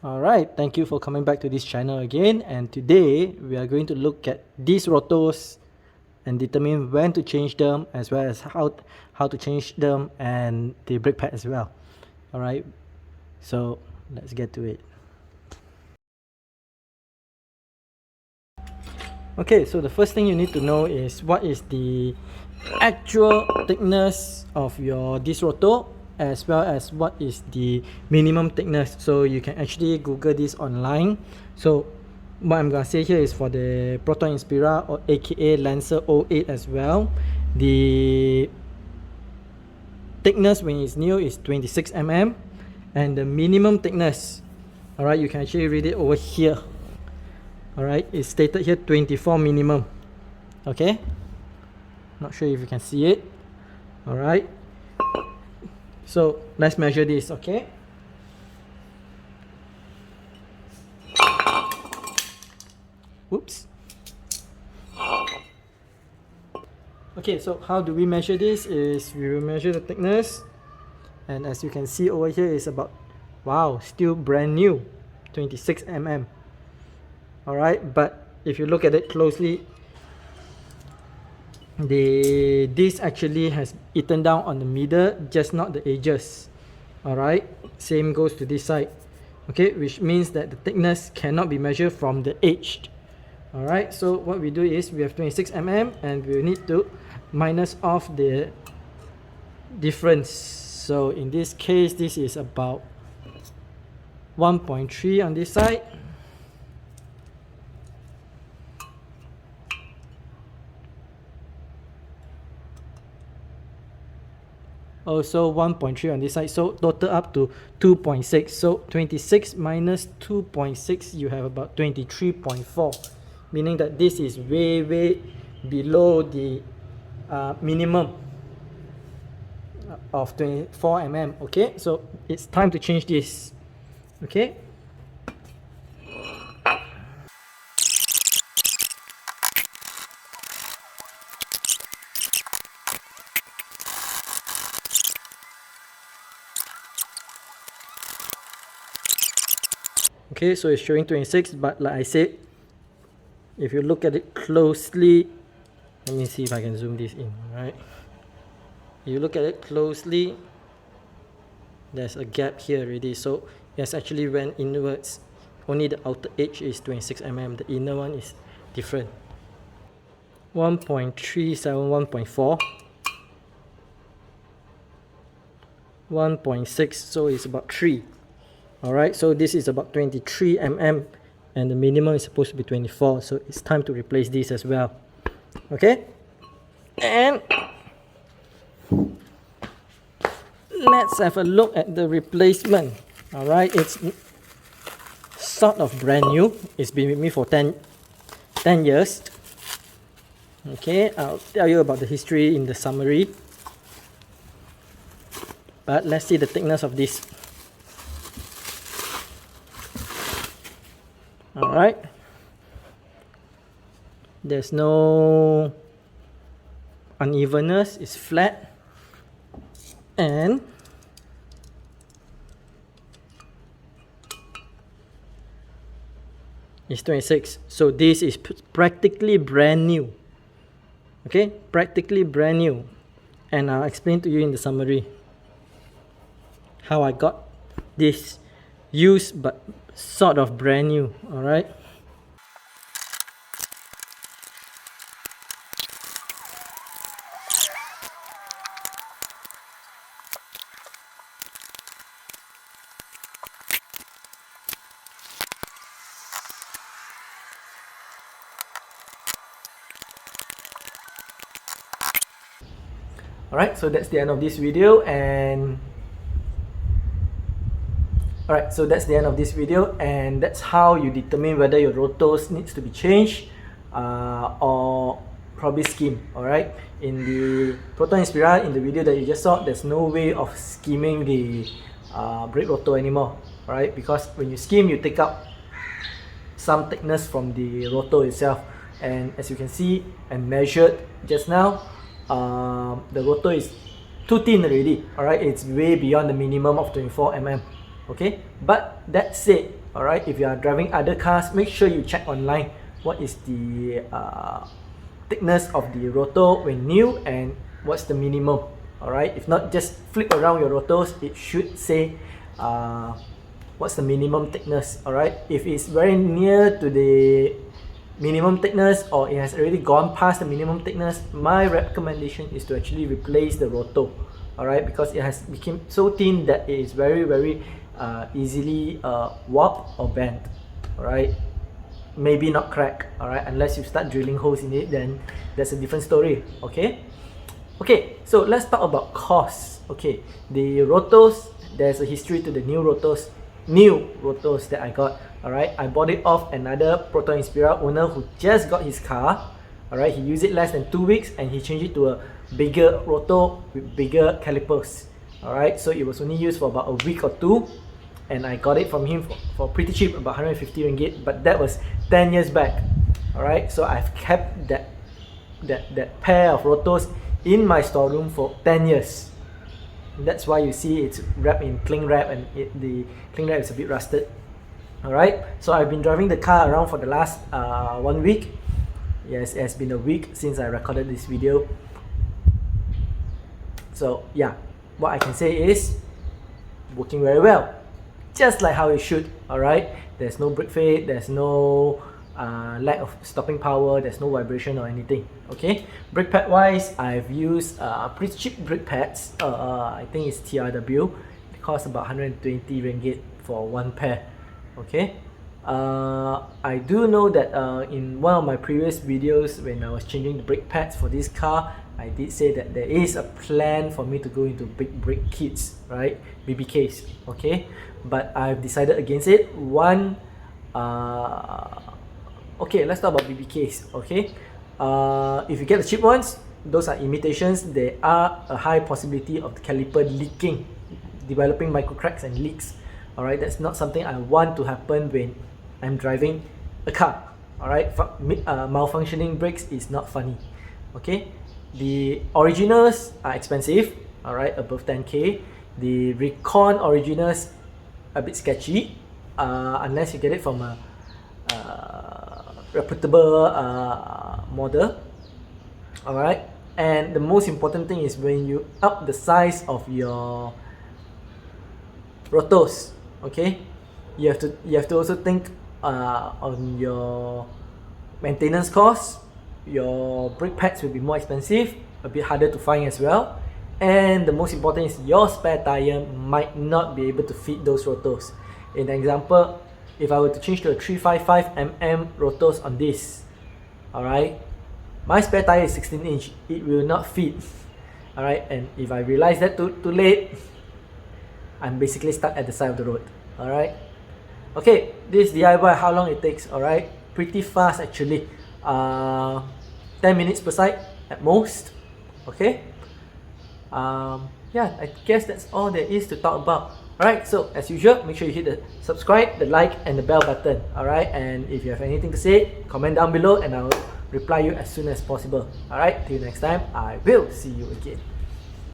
Alright, thank you for coming back to this channel again, and today we are going to look at these rotors and determine when to change them, as well as how to change them and the brake pad as well. Alright, so let's get to it. Okay, so the first thing you need to know is what is the actual thickness of your disc rotor, as well as what is the minimum thickness. So you can actually Google this online. So what I'm gonna say here is for the Proton Inspira, or aka Lancer 08 as well, the thickness when it's new is 26 mm, and the minimum thickness, alright, you can actually read it over here. Alright, it's stated here 24 minimum. Okay, not sure if you can see it. Alright, so let's measure this. Okay, whoops. Okay, so how do we measure this? Is we will measure the thickness, and as you can see over here is about, wow, still brand new, 26 mm. Alright, but if you look at it closely, this actually has eaten down on the middle, just not the edges. Alright, same goes to this side. Okay, which means that the thickness cannot be measured from the edge. Alright, so what we do is we have 26 mm and we need to minus off the difference. So in this case, this is about 1.3 on this side. Also 1.3 on this side, so total up to 2.6. So 26 minus 2.6, you have about 23.4, meaning that this is way below the minimum of 24 mm. Okay, so it's time to change this. Okay, so it's showing 26, but like I said, if you look at it closely, let me see if I can zoom this in. Right, you look at it closely, there's a gap here already, so it's actually went inwards. Only the outer edge is 26 mm, the inner one is different. 1.37, 1.4, 1.6, so it's about 3. Alright, so this is about 23 mm and the minimum is supposed to be 24, so it's time to replace this as well. Okay, and let's have a look at the replacement. Alright, it's sort of brand new. It's been with me for 10 years. Okay, I'll tell you about the history in the summary, but let's see the thickness of this. Alright, there's no unevenness, it's flat, and it's 26, so this is practically brand new. Okay, practically brand new, and I'll explain to you in the summary how I got this used but sort of brand new. Alright, so that's the end of this video, and that's how you determine whether your rotors needs to be changed or probably skim. Alright, in the Proton Inspira, in the video that you just saw, there's no way of skimming the brake rotor anymore. Alright, because when you skim, you take up some thickness from the rotor itself, and as you can see and measured just now, the rotor is too thin already. Alright, it's way beyond the minimum of 24 mm. Okay, but that said, Alright, if you are driving other cars, make sure you check online what is the thickness of the rotor when new and what's the minimum. Alright, if not, just flip around your rotors, it should say what's the minimum thickness. Alright, if it's very near to the minimum thickness or it has already gone past the minimum thickness, my recommendation is to actually replace the rotor. Alright, because it has become so thin that it is very easily warped or bent. Alright, maybe not crack. Alright, unless you start drilling holes in it, then that's a different story. Okay, so let's talk about costs. Okay, the rotors, there's a history to the new rotors that I got. Alright, I bought it off another Proto Inspira owner who just got his car. Alright, he used it less than 2 weeks and he changed it to a bigger rotor with bigger calipers. Alright, so it was only used for about a week or two, and I got it from him for pretty cheap, about 150 ringgit, but that was 10 years back. Alright, so I've kept that pair of rotors in my storeroom for 10 years. That's why you see it's wrapped in cling wrap and the cling wrap is a bit rusted. Alright, so I've been driving the car around for the last 1 week. Yes, it has been a week since I recorded this video. So yeah, what I can say is working very well, just like how it should. Alright, there's no brake fade, there's no lack of stopping power, there's no vibration or anything. Okay, brake pad wise, I've used pretty cheap brake pads. I think it's TRW. It costs about 120 ringgit for one pair. Okay, I do know that in one of my previous videos when I was changing the brake pads for this car, I did say that there is a plan for me to go into big brake kits, right, BBKs. Okay, but I've decided against it. Okay, let's talk about BBKs. Okay, if you get the cheap ones, those are imitations. There are a high possibility of the caliper leaking, developing micro cracks and leaks. Alright, that's not something I want to happen when I'm driving a car. Alright, malfunctioning brakes is not funny. Okay, the originals are expensive. Alright, above 10k. The Recon originals a bit sketchy, unless you get it from a reputable model. Alright, and the most important thing is when you up the size of your rotors, okay, you have to also think on your maintenance costs. Your brake pads will be more expensive, a bit harder to find as well, and the most important is your spare tire might not be able to fit those rotors. In example, if I were to change to a 355mm rotors on this, alright, my spare tire is 16-inch, it will not fit. Alright, and if I realize that too late, I'm basically stuck at the side of the road. Alright, okay, this DIY, how long it takes? Alright, pretty fast actually. 10 minutes per side at most. Okay, yeah, I guess that's all there is to talk about. Alright, so as usual, make sure you hit the subscribe, the like and the bell button. Alright, and if you have anything to say, comment down below and I'll reply you as soon as possible. Alright, till next time, I will see you again.